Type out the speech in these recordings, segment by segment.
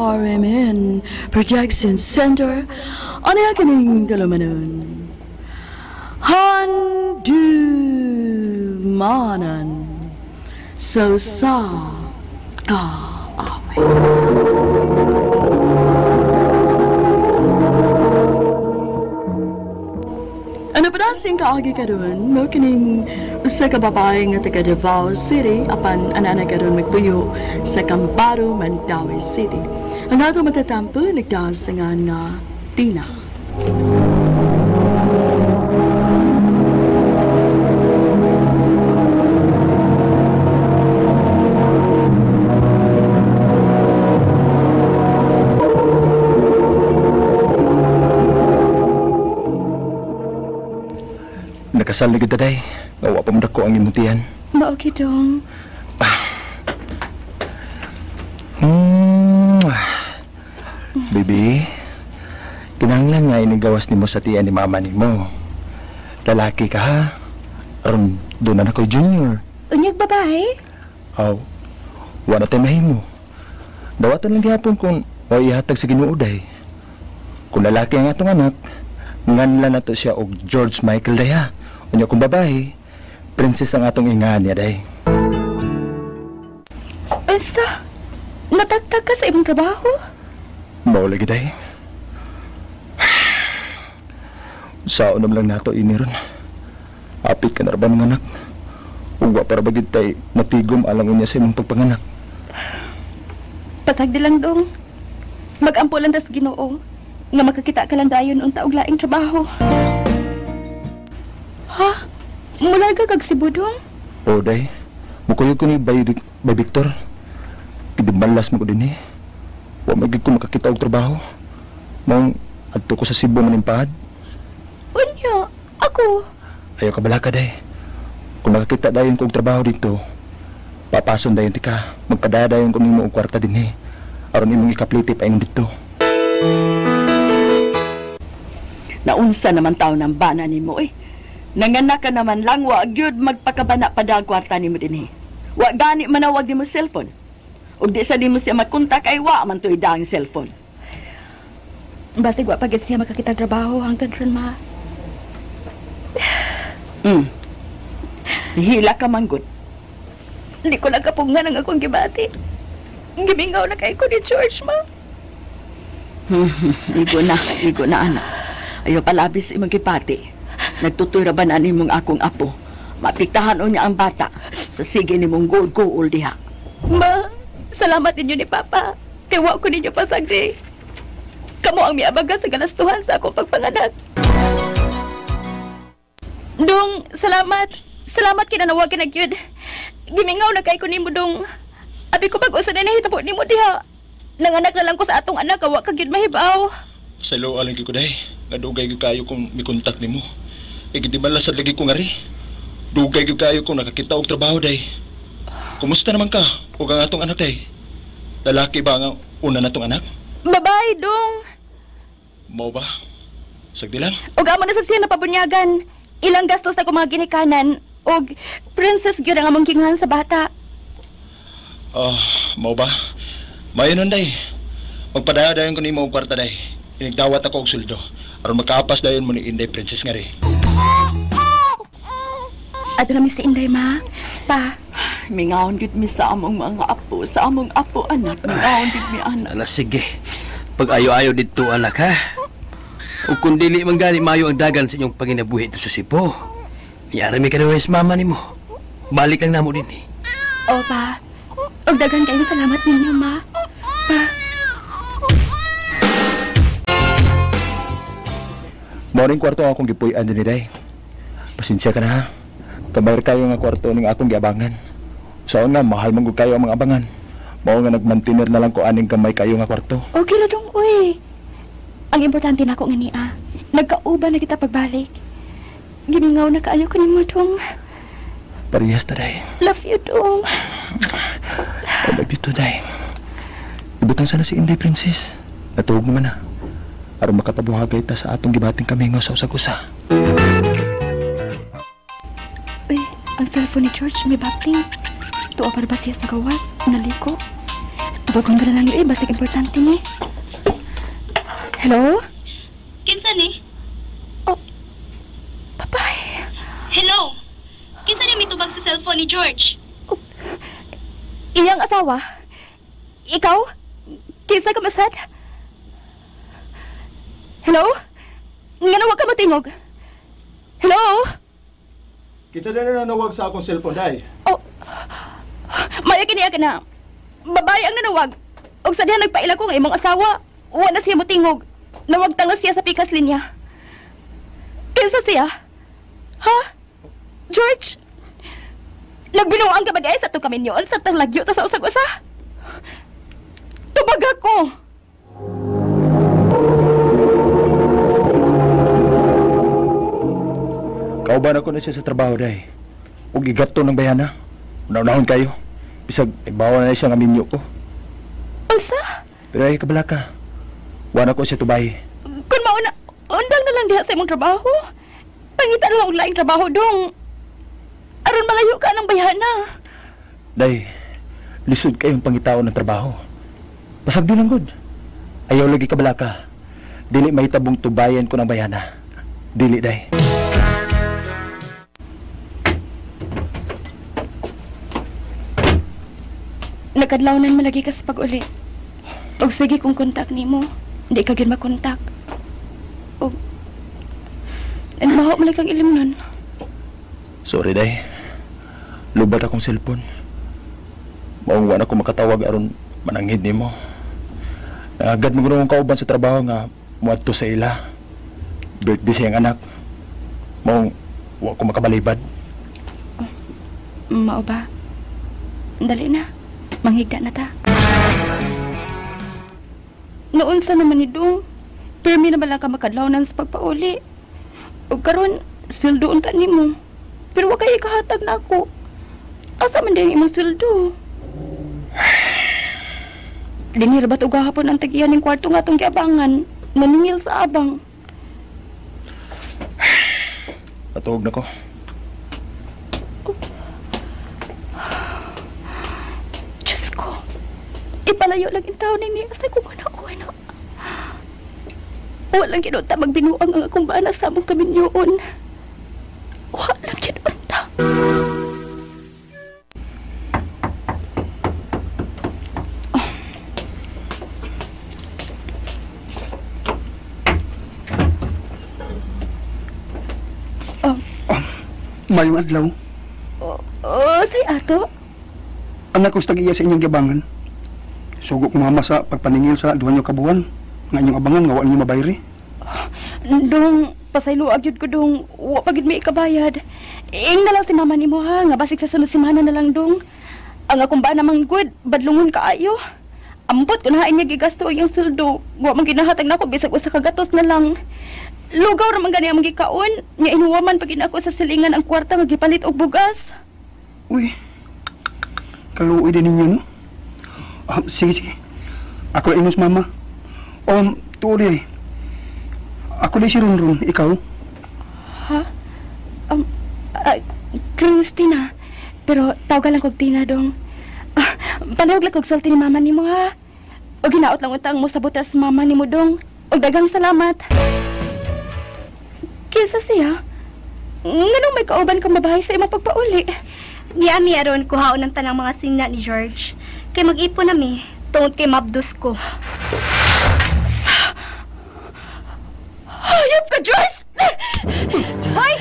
RMN Projection Center. Ano yung kining kalumanon? Handumanan so sa ka amin. Ano pa dasing kaagi ka doon? No, kining usa ka babae nga taga Davao City apan anana ka doon magpuyo sa Camparo, Mandawi City. Ang ato matatampo nagdaas nga Tina. Nakasal na kita, day. Nawa pa ko ang imutian. Maoki dong. Baby, kinahanglan nga inigawas ni mo sa tiyan ni mama ni mo. Lalaki ka, ha? Aron, doon na ako junior. Unyag babae? Aw, wala tayo mahimo. Dawatan lang gihapon kung o ihatag sa Ginoo, day. Kung lalaki ang atong anak, nganlan na to siya og George Michael, day, ha? Unya kung babae, princess ang atong ingahan niya, day. Basta, natagtag ka sa ibang trabaho? Mao lagi, day. Sao naman lang nato iniron. Apit ka na ba mga anak? Ugwa para bagid tay matigom alang unya sa imong pagpanganak. Pasagdi lang dong. Mag-ampo lang tas Ginoo nga makakita ka lang dayon unta og laing trabaho. Ha? Mula ka kag Cebu dong? O, day. Mukuyog ko ni Bay Victor. Kidimalas mo ko din, eh. Wa magig ko makakita og trabaho. Mong adto ko sa Cebu manimpahad. Unya, ako. Ayaw ka balaka, day. Kung nakakita dayon ko og trabaho dito, papason dayon tika. Magpadaya dayon ko nimo og kwarta din, eh. Aron imong ikapliti pa dito. Naunsa naman taon ng bana nimo, eh. Nanganak ka naman lang, wa gyud magpakabana pa dag kwarta nimo dinhi. Wa gani manawag nimo cellphone. Ug di sa nimo siya makontak ay wa man tuy daang cellphone. Basig wa pagid siya makakita trabaho hangtod ron ma. Hila ka man gud. Hindi ko lang kapungan ang akong gibati. Gimingaw na kay ko ni George ma. Igo na anak. Ayaw palabis imong gipati. Nagtutoy ra ba na nimong akong apo? Mapiktahan o niya ang bata sa sige nimong gool diha. Ma, salamat ninyo ni Papa. Kaya ko ninyo pasagdi. Kamo ang miabaga sa galastuhan sa akong pagpanganak. Dong, salamat. Salamat kinanawag ka na gyud. Gimingaw na kay ko nimo dong. Abi ko bag-usa na nahitabo nimo diha. Nanganak na lang ko sa atong anak, wa ka gyud mahibaw. Sa ilo alang ko day. Nadugay ko kayo kung may kontak nimo. Igdimalas sa lagi ko nga ri. Dugay ko kayo kung nakakita og trabaho, day. Kumusta naman ka? Ug ang atong anak, day? Lalaki ba ang una natong anak? Babae, dong. Mao ba? Sagdi lang. Ug amo na sa siya napabunyagan. Ilang gastos ako mga ginikanan. Ug princess gyud ang among kingahan sa bata. Mao ba? Mayon nun, day. Magpadaya dayon ko nimo og kwarta, day. Inigdawat ako og suldo. Aron makaapas dayon mo ni Inday Princess nga ri. Adto na mi si Inday, ma. Pa. Mingaon gid mi sa among mga apo. Sa among apo, anak. Mingaon gid mi, anak. Anak, sige. Pag ayo-ayo dito, anak, ha? O kung dili man gani mayo ang dagan sa inyong panginabuhi ito sa Cebu, iyara mi ka na mama ni mo. Balik lang namo din, eh. O, pa. Og dagan kayo salamat ninyo, ma. Pa. Morning kwarto akong gipuy-an din, day. Pasensya ka na, ha? Kabayar kayo nga kwarto ning akong giabangan. Saan nga, mahal mong kayo ang mga abangan. Mao nga nagmantiner na lang ko aning kamay kayo nga kwarto. Okay na dong, uy. Ang importante na ako nga niya. Nagkauban na kita pagbalik. Gimingaw na kaayo ko ni mo, dong. Parehas na, day. Love you, dong. Ay, dito, day. Ibutang sana si Inday Princess. Natuhog mo man, ha? Aron makapabuhagay ta sa atong gibating kamingo sa usag-usa. Uy, ang cellphone ni George may bapting. Tuwa para ba siya sa gawas? Naliko? Bukong ba na lang yung basig importante ni? Hello? Kinsa ni? Oh, papay. Hello? Kinsa ni mitubag sa cellphone ni George? Iyang asawa? Ikaw? Kinsa ka masad? Hello? Nga wag ka matingog. Hello? Kita na nanawag sa akong cellphone, day. Oh, maya kiniya ka na. Babae ang nanawag. Og sa diha nagpaila ko nga imong asawa. Wa na siya motingog. Nawag tanga siya sa pikas linya. Kinsa siya? Ha? George? Nagbinuang ka ba diay sa itong kaminyon sa tang lagyo ta sa usag-usa? Tubag ako! Kauban ako na siya sa trabaho, day. Ug igato ng bayana. Unaw-unahon kayo. Bisag, ibawa na siya ng minyo ko. Unsa? Pero ay kabala ka. Wala ko siya tubay. Kung mauna, undang na lang diha sa imong trabaho. Pangita na lang og laing trabaho dong. Aron malayo ka ng bayana. Day, lisod kayong pangitao ng trabaho. Pasag din lang, good. Ayaw lagi kabala ka. Dili may tabong tubayan ko ng bayana. Dili, day. Nakadlawnan malagi ka sa pag-uli. Og sige kung kontak nimo, hindi ka gyud makontak. Og maho malagi kang ilimnon. Sorry, day. Lubat akong cellphone. Maungwa na ko makatawag aron mananghid nimo. Nangagad mo ganoong kauban sa trabaho nga muadto sa ila. Birthday siyang anak. Maung wa ko makabalibad. Mao ba? Dali na. Manghigda na ta. Noon sa naman ni Dong, permi na ba lang ka makadlawnan sa pagpauli? O karon, sweldoon ta nimo. Pero wa kay kahatag na ako. Asa man din imong sweldo? Dinir ba't ugahapon ang tagiyan ng kwarto nga itong giabangan? Naningil sa abang. Natuog na ko. Diyos ko. Ipalayo lang yung tao na niya sa kung ano. Walang kinunta magbinuang ang akong bana sa among kaminyoon. Walang kinunta. Mayong adlaw. Say ato. Anak ko tag-iya sa inyong gibangan. Sugo ko mama sa pagpaningil sa duha nyo kabuan. Nga inyong abangan nga wa ninyo mabayri. Dong, pasaylo agyud ko dong. Wa pagid may ikabayad. Ing na lang si mama nimo ha, nga basig sa sunod semana na lang dong. Ang akong ba namang good, badlungon kaayo. Ambot ko na inya gigasto ang iyong sweldo. Wa man ginahatag nako bisag usa ka gatos na lang. Lugaw ra man gani ang gikaon. Nya inuwaman pag ako sa silingan ang kwarta nga gipalit og bugas. Uy, kaluoy din ninyo, no? Sige. Ako inos mama. Tuloy ay. Ako di si Runrun, ikaw? Ha? Christina. Pero tawag lang kog Tina dong. Panahog lang kog sulti ni mama nimo ha. O ginaot lang utang mo sa butas mama nimo dong. O dagang salamat. Kisa siya? Nganong may kauban kang mabahay sa imong pagpauli? Miami aron kuhaon ng tanang mga singna ni George. Kay mag-ipon nami, tungod kay mabdos ko. Hayop ka, George! Hoy!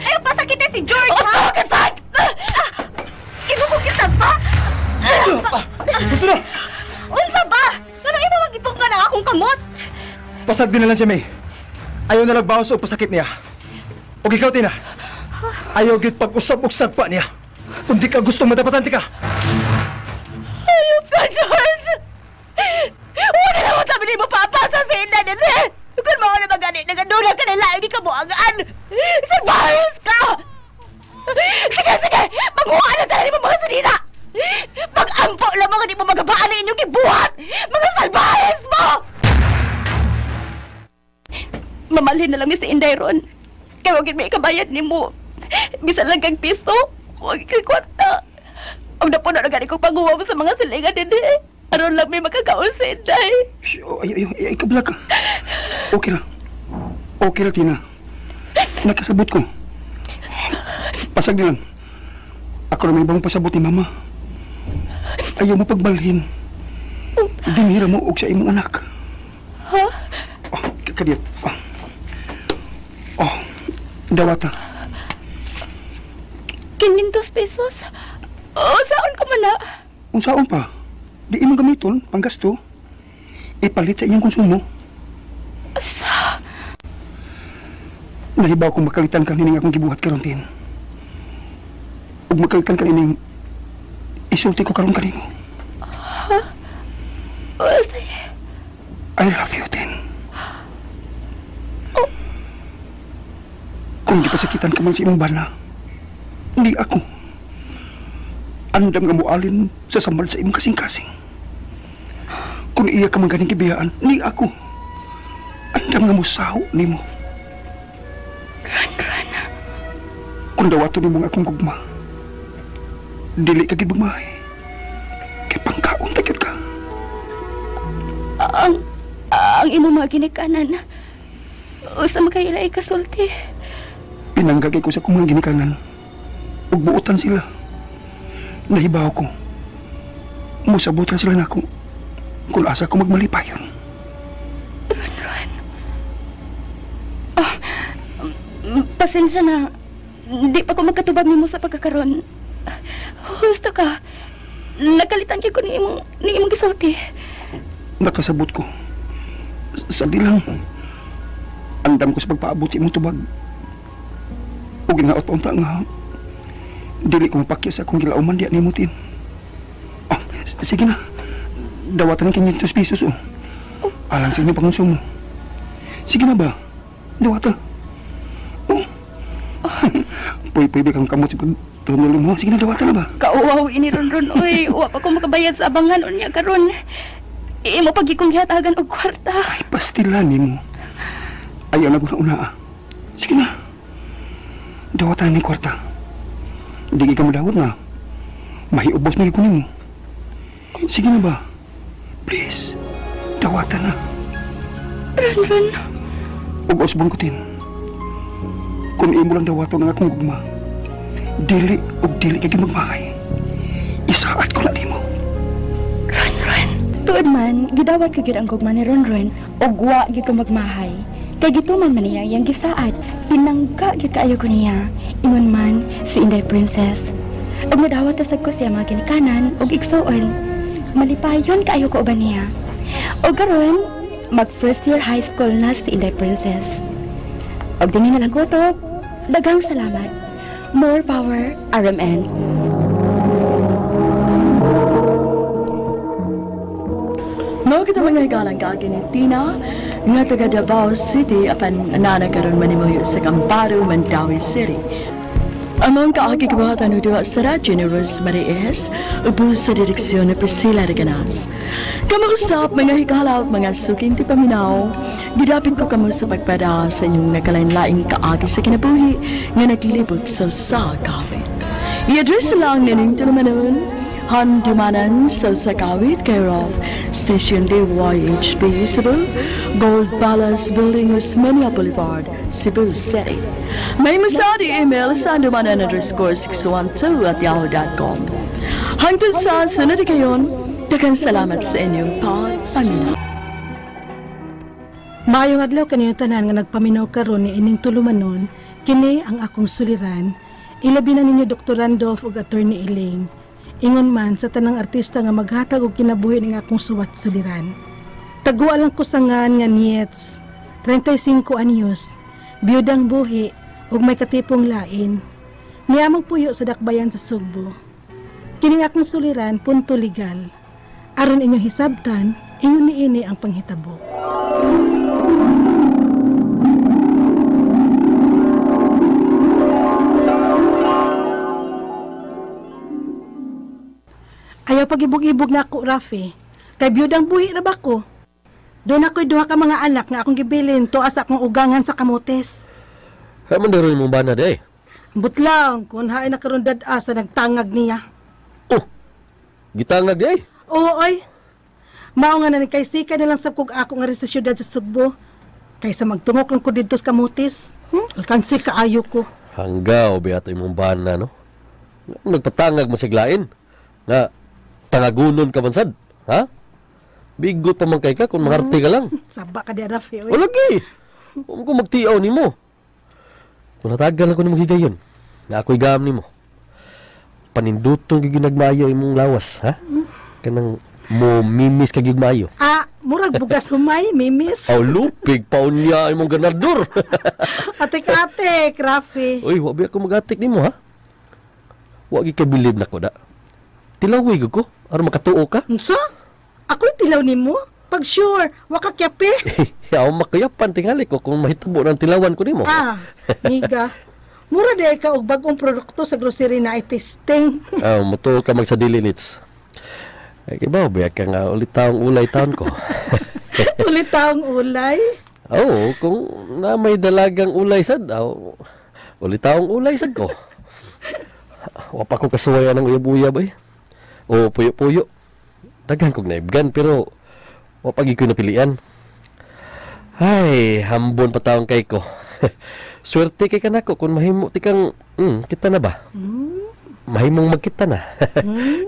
Ayaw pa sakit si George, ha? Kasag! Imo ko kisag pa? Gusto na! Unsa ba? Ganun imo mag-ipon nga ng akong kamot? Pasag din na lang siya, May. Ayaw na nagbawas o pasakit niya. O ikaw, Tina. Ayaw git pag-usap-usap pa niya. Kung di ka gustong madapatan, ka. Hayop ka, George! Wala na mo sabi mo papasa sa ina din eh! Kung mga na magani, nagadula ka na laing ikabuangaan! Sigbaris ka! Sige! Maghuha na tayo mo mga sanina! Pag-ampo lang mga di mo magabaan na inyong kibuhat! Mga salbahes mo! Mamalhin na lang ni si Inday ron. Kaya wagin may ikabayad ni mo. Bisa lang kang piso. Huwag kay kwarta. Ang napuno na gani kong panguha mo sa mga silingan din eh. Aron lang may makakaon sa Inday. Ay, kabla ka. Okay lang. Okay lang, Tina. Nakasabot ko. Pasag na lang. Ako na may ibang pasabot ni Mama. Ayaw mo pagbalhin. Dinhira mo og sa imong anak. Ha? Kadiyat. Dawata. 500 pesos? Saan ko man na? Unsaon pa? Di imong gamiton, panggasto. Ipalit sa iyong konsumo. Asa? Nahibaw kong makalitan ka nining akong gibuhat karon tin. Ug makalitan ka nining isulti ko karon kanimo. Ha? Sige. I love you, Tin. Kung gipasakitan ka man sa imong bana, hindi ako. Andam nga mualin sa samad sa imong kasing-kasing. Kung iya ka man ganing kibiyaan, hindi ako. Andam nga musaho nimo. Ran. Kung dawato nimo nga akong gugma, dili ka gibagmahay. Kay pangkaon ta gyud ka. Ang imong mga ginikanan. Usa makailay kasulti. Pinanggagay ko sa akong mga ginikanan. Ug buotan sila. Nahibaw ko. Musabutan sila nako. Kung asa ko magmalipayon. Ran. Pasensya na. Di pa ko magkatubag nimo sa pagkakaroon. Gusto ka. Nakalitan ko ni imong gisulti. Nakasabot ko. Sabi lang. Andam ko sa pagpaabot sa imong tubag. O ginaot-unta nga. Dili ko mapakya sa akong gilauman diya ni Mutin. Sige na. Dawatan ng 500 pesos alang sa inyong pangonsumo. Sige na ba? Dawata. Puy-puy kang kamot sa pagtunulong mo. Sige na, dawata na ba? Kauwaw ini ron. Uy, wa pa ko makabayad sa abangan unya karon. Imo pagi kong gihatagan og kwarta. Ay, pastilanin mo. Ayaw na una-una. Sige na. Dawatan ni kwarta. Hindi ka madawat na. Mahiubos na ikunin mo. Sige na ba? Please. Dawatan na. Ron. Ug usbon ko tin. Kung imo lang dawaton ng akong gugma, dili ka magmahay. Isaat ko na nimo. Ron. Tuod man, gidawat ka gid ang gugma ni Ron. Ug wa gid ko magmahay. Kay gituman man niya yang gisaad, pinangka gyud kaayo ko niya. Ingon man si Inday Princess. Ug madawat sa ko siya mga ginikanan ug igsuon. Malipayon kaayo ko uban niya. Ug karon, mag first year high school na si Inday Princess. Ug dinhi na lang kutob. Daghang salamat. More power, RMN. Mao kita mga higalang kagi ni Tina nga taga Davao City apan nanagaron manimuyo sa Camparo, Mandawi City. Among kaagi kabahatan ng duwa sa radyo ni Rosemary S. ubos sa direksyon ni Priscilla Reganas. Kamuusap mga higalaw mga suking tipaminaw. Gidapit ko kamo sa pagpada sa inyong nakalain-laing kaagi sa kinabuhi nga naglibot sa kawit. I-address lang nining tulumanon. Handumanan sa Sakawit, care of Station DYHB Cebu, Gold Palace Building, Osmeña Boulevard, Cebu City. May masari email sa handumanan_612@yahoo.com. Hangtod sa sunod kayon, daghang salamat sa inyong pagpaminaw. Maayong adlaw kaniyo tanan nga nagpaminaw karon ni ining tulumanon, kini ang akong suliran. Ilabi na ninyo Dr. Randolph ug Attorney Elaine. Ingon man sa tanang artista nga maghatag og kinabuhi ning akong suwat suliran. Tagua lang ko sa ngan nga Niets, 35 anyos, biyudang buhi ug may katipong lain. Niyamang puyo sa dakbayan sa Sugbo. Kining akong suliran punto legal. Aron inyong hisabtan, ingon niini ang panghitabo. Ayaw pag-ibog-ibog na ako, Rafi. Kay biyudang buhi na ba ko? Doon ako'y duha ka mga anak nga akong gibilin tuas akong ugangan sa kamotes. Haman daron mong banad eh. Butlang, kung hain na karon dad sa nagtangag niya. Oh, gitangag eh. Oo, oy. Mao nga na nagkaysika nilang sa kog ako nga rin sa syudad sa Sugbo. Kaysa magtungok lang ko dito sa kamutis. Alkansi kaayo ko. Hanggaw, biyato imong bana, no? Nagpatangag mo siglain. Nga, tangagunon ka mansad. Ha? Bigot pa man kay ka kung mangarte ka lang. Saba ka di Rafi. O lagi! Kung magtiaw ni mo. Kung natagal ako ni maghigayon, na ako'y gam ni mo. Panindutong giginagmayo imong lawas, ha? Kanang mo mimis kag gigmayo. Murag bugas humay, mimis. Aw lupig paunya imong ganador. Atik-atik, Rafi. Uy, wa biya ko magatik nimo ha. Wa gi ka believe nako da. Tilawi ko aron makatuo ka. Unsa? Ako'y tilaw nimo. Pag sure, wa ka kyapi. Yaw makayapan tingali ko kung mahitabo ng tilawan ko nimo. Niga. Mura di ka og bagong produkto sa grocery na i-testing. Mutuo ka magsadili nits. Ay, kibaw, biya ka nga ulit taong ulay taon ko. Ulit taong ulay? Oo, kung na may dalagang ulay sad, ulit taong ulay sad ko. Wapa ko kasuwayan ng uyab-uyab eh. O puyo-puyo. Dagan kong naibgan, pero wapagi ko napilian. Ay, hambon pa taong kay ko. Swerte kay kanako kung mahimo ti kang kita na ba? Mahimong magkita na.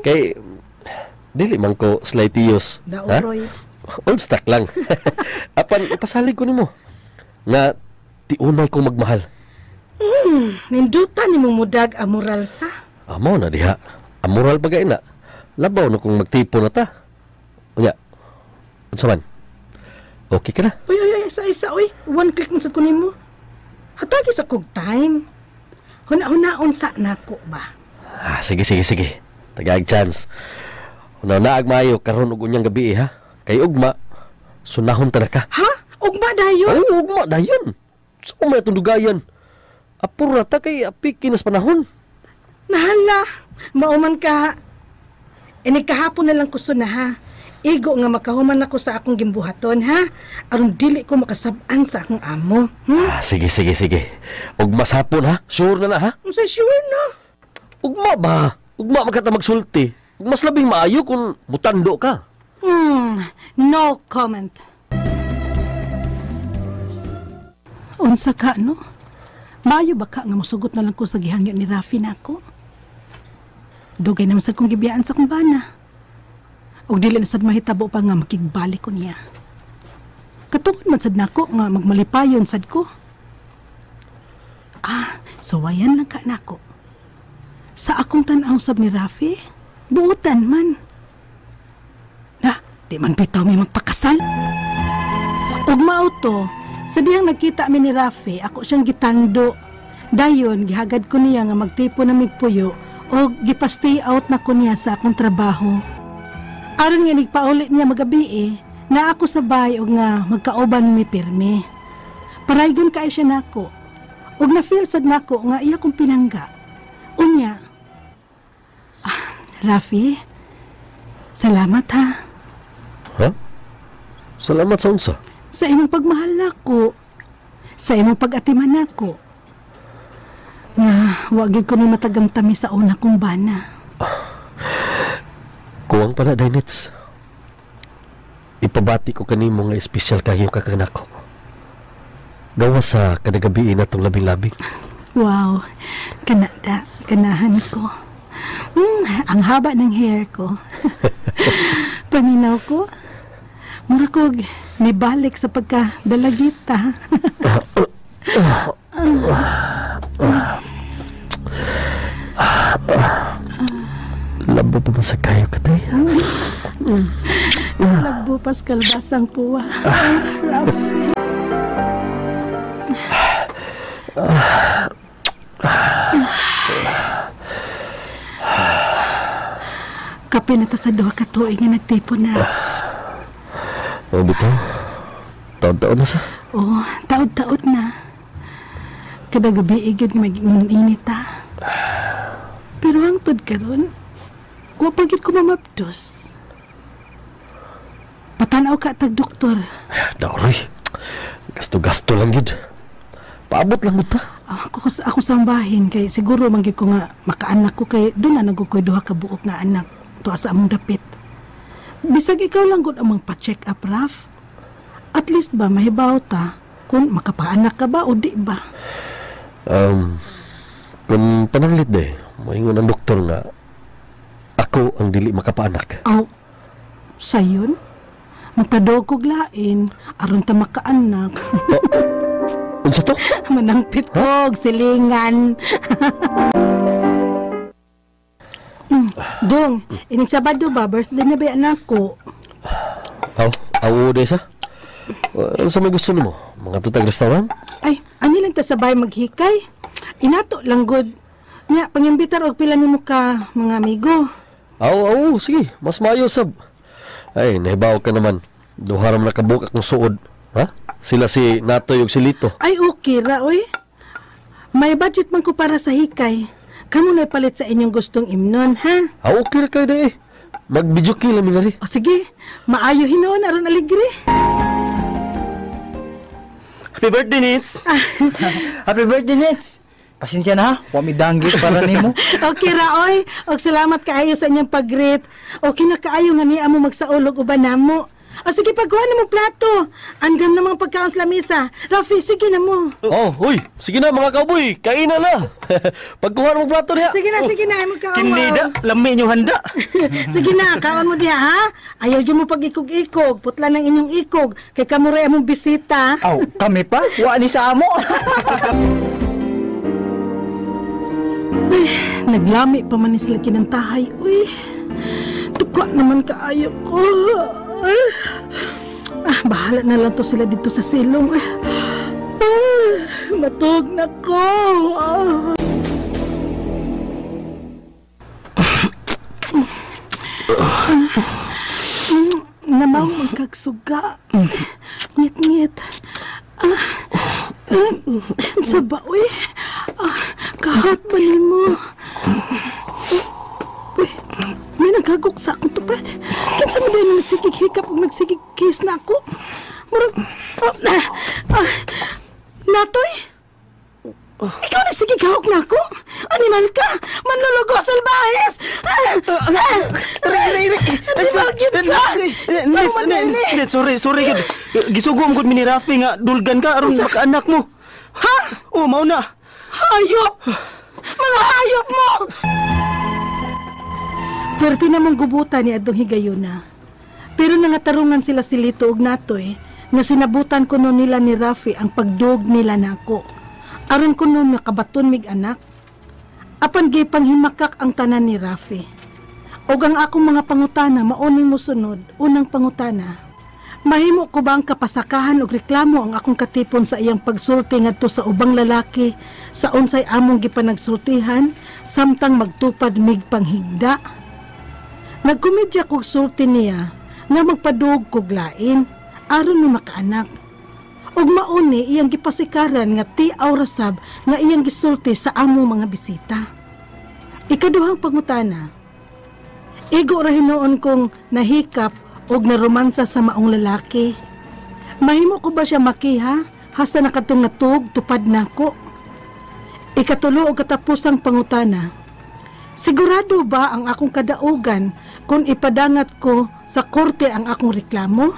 Kay dili man ko slightiyos. Dauroy. Old stock lang. Apan ipasalig ko nimo nga tiunay kong magmahal. Nindutan nimong mudag amoral sa. Amo na diha. Amoral bagay na. Labaw na kung magtipo na ta. Unya. Unsa man? Okay ka na? Uy, isa, uy. One click man sad ko nimo. Hatagi sa kog time. Huna-hunaon sa nako ba? Sige. Tagag chance. Naag maayo karon og unyang gabi ha. Kay ugma sunahon ta na ka. Ha? Ugma dayon? Oo, ugma dayon. Sa umay itong dugayan. Apura ta kay apikin nas panahon. Nahala. Mauman ka. Ini kahapon na lang kuso na ha. Igo nga makahuman ako sa akong gimbuhaton ha. Aron dili ko makasab-an sa akong amo. Sige. Og masapon ha. Sure na ha. Sa sure na. Ugma ba? Ugma magkata magsulti. Ug mas labing maayo kung butando ka. No comment. Unsa ka no? Maayo ba ka nga musugot na lang ko sa gihangyo ni Rafi na ako? Dugay naman sad kong gibiyaan sa kumbana. Og dili na sad mahitabo pa nga makigbalik ko niya. Katungod man sad nako nga magmalipayon sad ko. Sawayan lang ka nako. Sa akong tan-aw sab ni Rafi, buutan man. Di man bitaw may magpakasal. Og mao to, sa dihang nagkita mi ni Rafi, ako siyang gitando. Dayon, gihagad ko niya nga magtipo na migpuyo o gipastay out na ko niya sa akong trabaho. Aron nga nigpaulit niya magabi na ako sabay o nga magkauban mi pirmi. Paraygon kaay siya nako. Og na-feel sad nako nga iya kong pinangga. Unya, Rafi, salamat ha. Ha? Salamat sa unsa? Sa imong pagmahal nako. Sa imong pag-atiman nako. Nga, wagid ko ni matagamtami sa una kong bana. Kuwang pala, Dainits. Ipabati ko kanimo nga espesyal kayo kakanako. Gawa sa kadagabi na itong labing-labing. Wow, kanada, kanahan ko. Ang haba ng hair ko. Paminaw ko. Mura ko nibalik sa pagkadalagita. Labo pa ba sa kayo katay? Labo pas kalbasang puwa. Rafi. Kape na ta sa duha ka tuig nga nagtipon na. O bitaw, taon-taon na sa? Oo, taod-taod na. Kada gabi igid mag-init ha. Pero ang tod karon, wa pagid ko mamabdos. Patanaw ka tag doktor. Daoy, gasto-gasto lang gid. Paabot lang mo ta. Ako sambahin kay siguro manggid ko nga makaanak ko kay doon na nagkukoy duha ka buok nga anak tuwa sa among dapit. Bisag ikaw lang gud amang pa-check up, Raf. At least ba mahibaw ta kung makapaanak ka ba o di ba? Kung pananglit de, moingon ang doktor nga ako ang dili makapaanak. Aw, sayon? Magpadog kog lain, aron ta makaanak. Unsa to? Manangpit kog, silingan. Dong, ining Sabado ba, birthday na ba anak ko? Aw, Desa? Sa may gusto mo? Mga tutag restaurant? Ay, ani lang ta sabay maghikay. Inato lang good. Nya, pangimbitar og pila nimo ka, mga amigo. Aw, sige, mas maayo sab. Ay, nahibaw ka naman. Duharam na kabukak ng suod. Ha? Sila si Natoy ug si Lito. Ay, okay ra, oy. May budget man ko para sa hikay. Kamu na palit sa inyong gustong imnon, ha? Okay ra kayo de. Mag-video kill mi na rin. O sige, maayo hinoon aron aligre. Happy birthday, Nits! Happy birthday, Nits! Pasensya na ha, wami danggit para nimo. Okay ra, oy. Og salamat kaayo sa inyong pag-greet. Okay na kaayo nga niya mo magsaulog uban namo. O sige, pagkuha na mo plato. Andam na mga pagkaon sa lamesa. Rafi, sige na mo. Huy, sige na mga cowboy, kainan na. Pagkuha mo plato niya. Sige na, ay magkaon. Kinida, lami inyong handa. Sige na, kaon mo diha, ha? Ayaw dyan mo pag-ikog-ikog. Putla ng inyong ikog. Kay kamuray among bisita. Aw, kami pa? Wa ni sa amo. Ay, naglami pa man ni sila kinantahay. Uy, tuka naman kaayo ko. Bahala na lang to sila dito sa silong. Matug na ko. Namaw magkagsuga. Ngit-ngit. Sa ba, uy? Kahat ba ni mo? Uy, may naghagok sa akong tupad. Kinsa mo din nagsigig hikap o nagsigig kiss na ako? Murag... Natoy? Ikaw nagsigig hawak na ako? Animal ka! Manlulugo salbahis! Sorry. Gisugom ko ni Rafi nga dulgan ka aron makaanak mo. Ha? Oh, mao na. Hayop! Mga hayop mo! Pwerte namang gubutan ni Adong Higayuna. Pero nangatarungan sila si Lito ug Natoy nga sinabutan ko nun nila ni Rafi ang pagdug nila nako. Aron ko nun nakabaton mig anak. Apan gay panghimakak ang tanan ni Rafi. Og ang akong mga pangutana mauning mosunod. Unang pangutana, mahimo ko ba ang kapasakahan og reklamo ang akong katipon sa iyang pagsulti ngadto sa ubang lalaki sa unsay among gipanagsultihan samtang magtupad mig panghigda? Nagkomedya kog sulti niya nga magpadug kog lain aron mo makaanak. Og mauni iyang gipasikaran nga tiaw rasab nga iyang gisulti sa among mga bisita. Ikaduhang pangutana, igo ra hinuon kong nahikap og naromansa sa maong lalaki. Mahimo ko ba siya makiha hasta nakatong natug tupad nako? Ikatulo og katapusang pangutana, sigurado ba ang akong kadaugan kung ipadangat ko sa korte ang akong reklamo?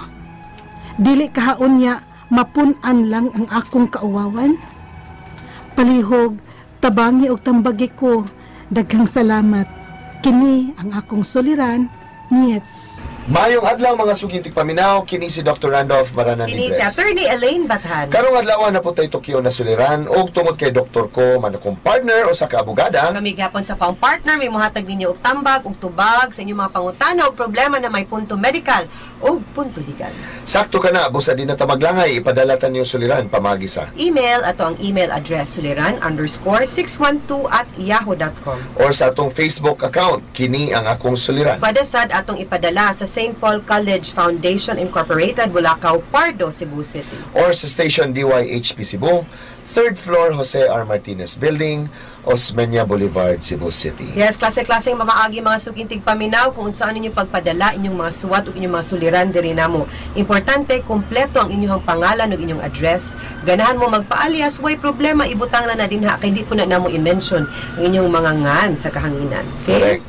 Dili kahaon niya mapun-an lang ang akong kauwawan? Palihog, tabangi og tambagi ko. Daghang salamat. Kini ang akong soliran, Niets. Mayong adlaw mga sugintig paminaw, kini si Dr. Randolph Baranan Kini Ingles. si Attorney Elaine Bathan. Karong adlaw na po tayo Tokyo na suliran og tungod kay doktor ko man akong partner o sa kaabogada. Kami gihapon sa pang partner may muhatag ninyo og tambag og tubag sa inyong mga pangutana og problema na may punto medical og punto legal. Sakto ka na, busa din na tamaglangay, ipadala ta niyo suliran pamagi sa Email ato ang email address suliran_612@yahoo.com or sa atong Facebook account, kini ang akong suliran. Pwede sad atong ipadala sa St. Paul College Foundation Incorporated, Bulacau, Pardo, Cebu City. Or sa station DYHP Cebu, 3rd floor Jose R. Martinez Building, Osmeña Boulevard, Cebu City. Yes, klase-klaseng mamaagi mga sugintig paminaw kung saan inyong pagpadala inyong mga suwat o inyong mga suliran diri namo. Importante, kompleto ang inyong pangalan o inyong address. Ganahan mo magpa-alias, way problema, ibutang na din ha, kay di po na namo i-mention ang inyong mga ngan sa kahanginan. Okay? Correct.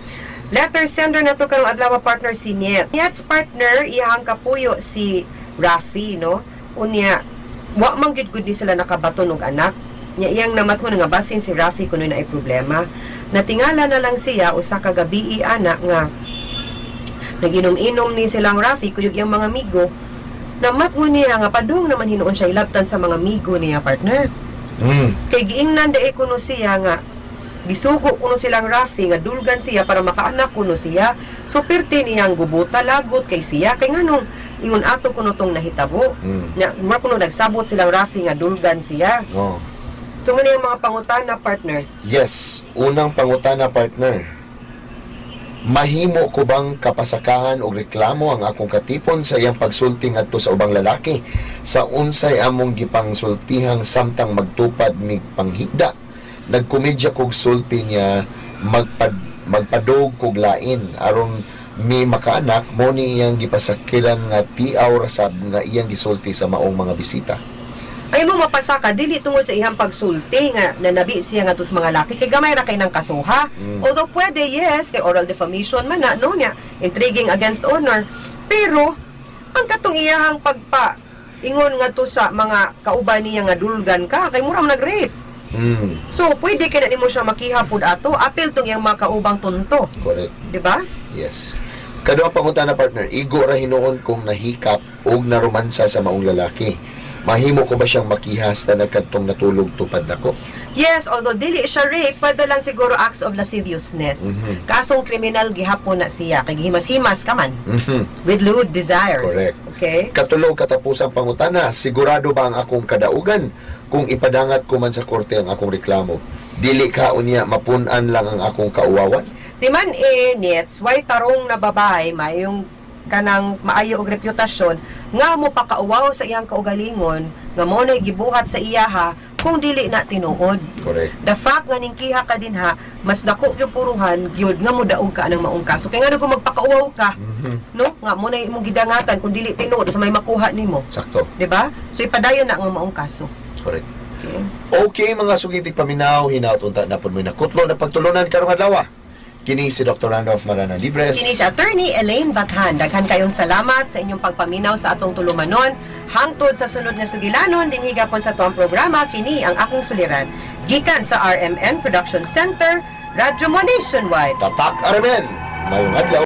Letter sender na to karong adlaw partner si Niet. Niet's partner iyang kapuyo si Rafi, no? Unya wa man gyud ni sila nakabaton og anak. Nya iyang namatmo nga basin si Rafi kuno na ay problema. Natingala na lang siya usa ka gabi anak nga naginom-inom ni silang Rafi kuyog iyang mga amigo. Namatmo niya nga padung naman hinuon siya ilabtan sa mga amigo niya partner. Kay giingnan dae kuno siya nga gisugo kuno silang Rafi nga dulgan siya para makaanak kuno siya. So perti niyang gubuta lagot kay siya kay nganong ingon ato kuno tong nahitabo. Nya mo kuno nagsabot silang Rafi nga dulgan siya. So nga yung mga pangutana partner. Yes, unang pangutana partner. Mahimo ko bang kapasakahan o reklamo ang akong katipon sa iyang pagsulti ngadto sa ubang lalaki sa unsay among gipangsultihang samtang magtupad mig panghigda? Nagkomedya kog sulti niya magpadog kog lain aron mi makaanak mo ni iyang gipasakilan nga tiaw rasab nga iyang gisulti sa maong mga bisita. Ay mo mapasaka dili tungod sa iyang pagsulti nga nanabi siya nga tus mga laki kay gamay ra kay nang kasuha. Although pwede yes kay oral defamation man na no niya intriguing against honor. Pero ang katong iyahang pagpa ingon nga to sa mga kauban niya nga dulgan ka kay mura nag-rape. So pwede kay na nimo siya makihapod ato apil tong iyang mga kaubang tunto. Correct. Di ba? Yes. Kaduha pangutana partner, igo ra hinuon kung nahikap og naromansa sa maong lalaki. Mahimo ko ba siyang makihas na nagkantong natulog tupad nako? Yes, although dili siya rape, pwede lang siguro acts of lasciviousness. Kasong kriminal gihapon na siya, kay himas-himas ka man. With lewd desires. Correct. Okay? Katulog katapusang pangutana, sigurado ba ang akong kadaugan kung ipadangat ko man sa korte ang akong reklamo? Dili ka unya mapunan lang ang akong kauwawan? Di man Niets, why tarong na babae, mayong kanang maayo og reputasyon nga mo pakauwaw sa iyang kaugalingon nga mo na gibuhat sa iyaha kung dili na tinuod. Correct. The fact nga ningkiha ka din ha, mas dako gyud puruhan gyud nga mo daog ka ng maong kaso. Kaya nga kung magpakauwaw ka, no? Nga mo na imong gidangatan kung dili tinuod sa may makuha nimo. Sakto. Di ba? So ipadayon na ang maong kaso. Correct. Okay, mga sugitig paminaw, hinaut unta na pud may nakutlo na pagtulunan karong adlaw. Kini si Dr. Randolph Marana Libres. Kini si Attorney Elaine Bathan. Daghan kayong salamat sa inyong pagpaminaw sa atong tulumanon. Hangtod sa sunod nga sugilanon, din higapon sa tuwang programa, kini ang akong suliran. Gikan sa RMN Production Center, Radyo Mo Nationwide. Tatak RMN. Mayong adlaw.